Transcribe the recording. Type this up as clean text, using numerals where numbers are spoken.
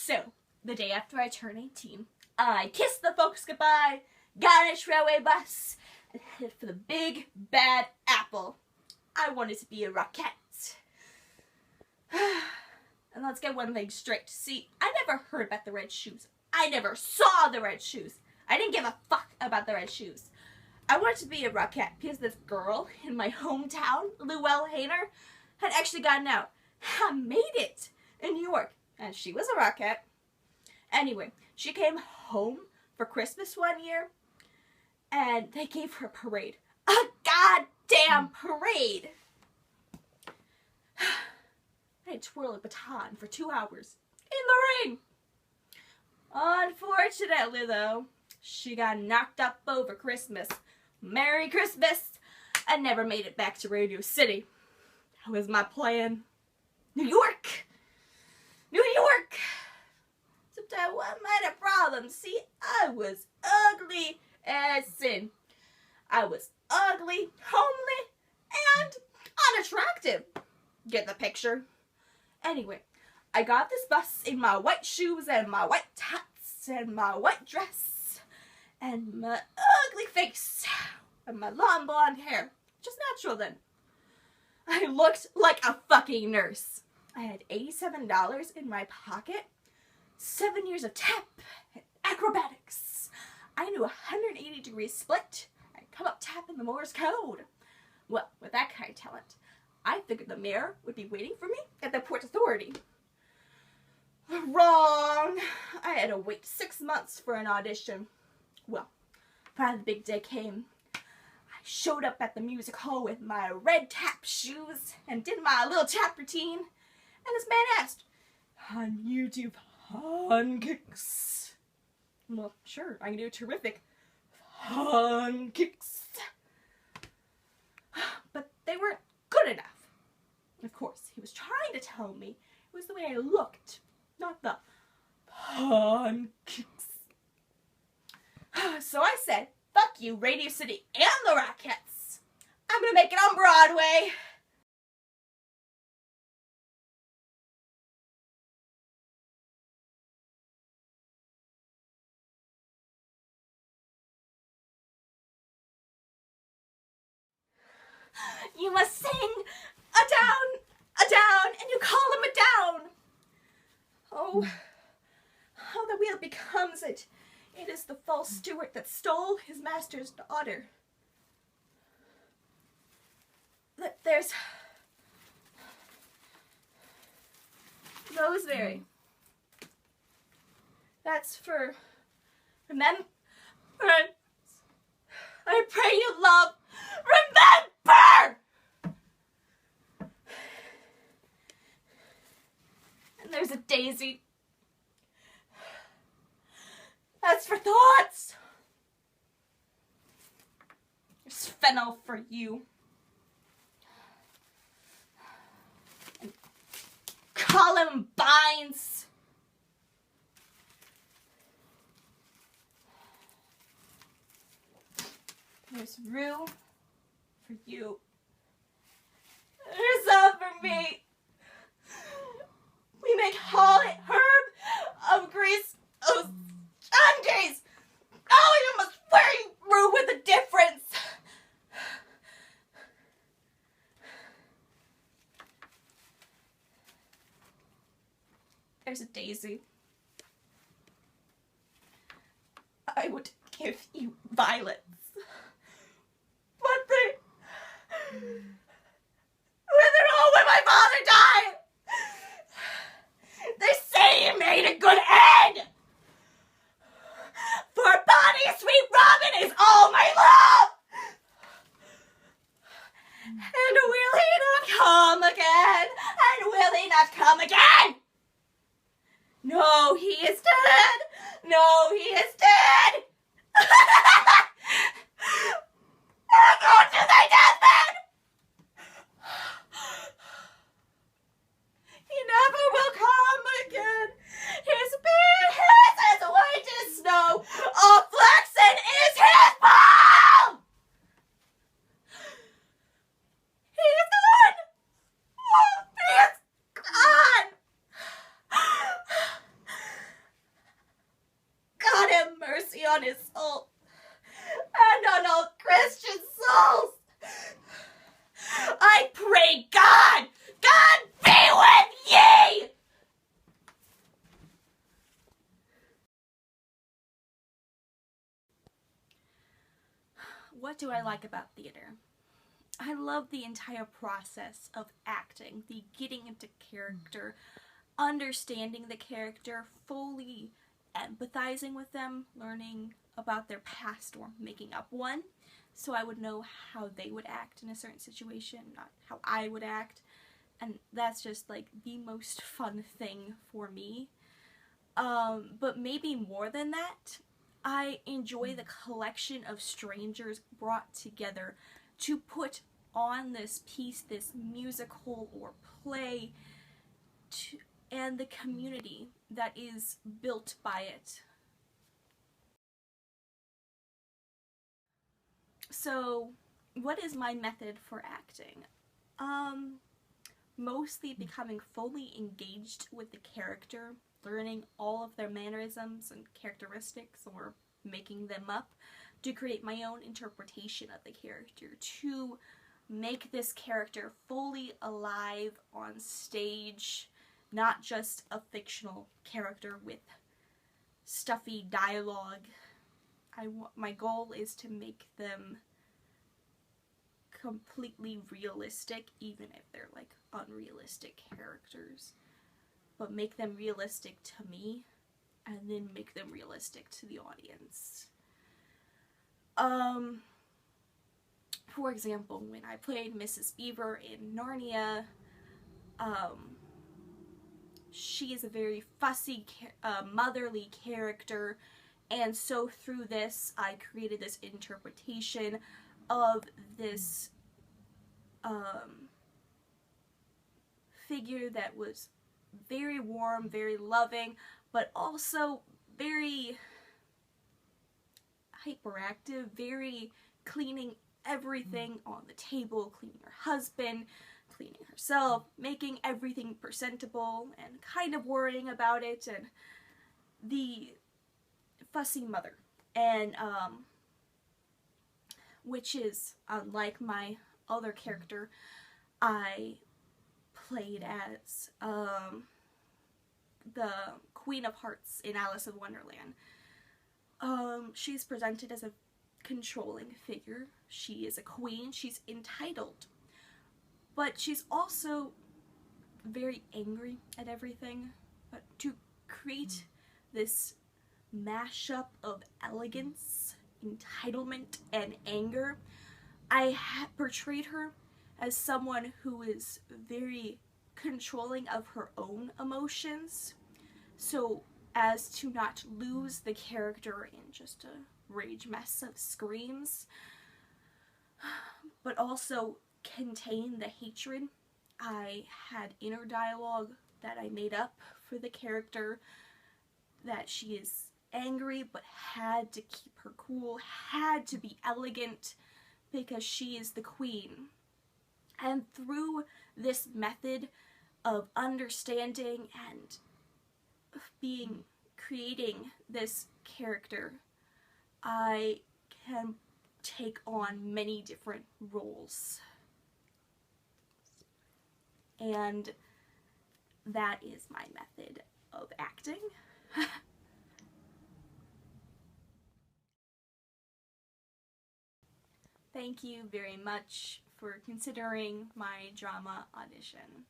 So, the day after I turned 18, I kissed the folks goodbye, got in a railway bus, and headed for the big, bad apple. I wanted to be a rockette. And let's get one thing straight. See, I never heard about the red shoes. I never saw the red shoes. I didn't give a fuck about the red shoes. I wanted to be a rockette because this girl in my hometown, Luelle Hayner, had actually gotten out. I made it in New York. And she was a rockette. Anyway, she came home for Christmas one year, and they gave her a parade. A goddamn parade! I had to twirl a baton for 2 hours in the rain. Unfortunately, though, she got knocked up over Christmas. Merry Christmas! I never made it back to Radio City. That was my plan. New York! New York! Except I had a problem. See, I was ugly as sin. I was ugly, homely, and unattractive. Get the picture? Anyway, I got this bus in my white shoes and my white hats and my white dress and my ugly face and my long blonde hair. Just natural then. I looked like a fucking nurse. I had $87 in my pocket, 7 years of tap and acrobatics. I knew a 180-degree split. I'd come up tap in the Morse code. Well, with that kind of talent, I figured the mayor would be waiting for me at the Port Authority. Wrong! I had to wait 6 months for an audition. Well, finally the big day came. I showed up at the music hall with my red tap shoes and did my little tap routine. And this man asked, "Can you do pancakes?" Well, sure, I can do terrific pancakes. But they weren't good enough. Of course, he was trying to tell me it was the way I looked, not the pancakes. So I said, fuck you, Radio City and the Rockettes. I'm gonna make it on Broadway. You must sing a down, and you call him a down. Oh, how the wheel becomes it. It is the false steward that stole his master's daughter. There's rosemary. That's for remembrance. I pray you, love, remember! And there's a daisy. That's for thoughts. There's fennel for you. And columbines. There's rue for you. There's some for me. We make holly, herb of grease, of Sundays. Oh, you must wear rue with a difference. There's a daisy. I would give you violets. But they withered all when my father died. They say he made a good end. For Bonnie, sweet Robin is all my love. And will he not come again? And will he not come again? No, he is dead. No, he is dead. I'm going to thy deathbed. He never will come again. His beard is as white as snow. All flaxen is his fall. He is gone. He is gone. on his soul and on all Christian souls. I pray God be with ye! What do I like about theater? I love the entire process of acting, the getting into character, understanding the character, fully empathizing with them, learning about their past or making up one, so I would know how they would act in a certain situation, not how I would act, and that's just like the most fun thing for me. But maybe more than that, I enjoy the collection of strangers brought together to put on this piece, this musical or play, and the community that is built by it. So, what is my method for acting? Mostly becoming fully engaged with the character, learning all of their mannerisms and characteristics, or making them up to create my own interpretation of the character, to make this character fully alive on stage, not just a fictional character with stuffy dialogue. My goal is to make them completely realistic, even if they're like unrealistic characters, but make them realistic to me and then make them realistic to the audience. For example, when I played Mrs. Beaver in Narnia, she is a very fussy, motherly character, and so through this, I created this interpretation of this figure that was very warm, very loving, but also very hyperactive, very cleaning everything on the table, cleaning her husband, cleaning herself, making everything presentable, and kind of worrying about it, and the fussy mother. And, which is, unlike my other character, I played as, the Queen of Hearts in Alice in Wonderland. She's presented as a controlling figure. She is a queen. She's entitled. But she's also very angry at everything. But to create this mashup of elegance, entitlement, and anger, I portrayed her as someone who is very controlling of her own emotions, so as to not lose the character in just a rage mess of screams, but also contain the hatred. I had inner dialogue that I made up for the character, that she is angry but had to keep her cool, had to be elegant because she is the queen. And through this method of understanding and creating this character, I can take on many different roles. And that is my method of acting. Thank you very much for considering my drama audition.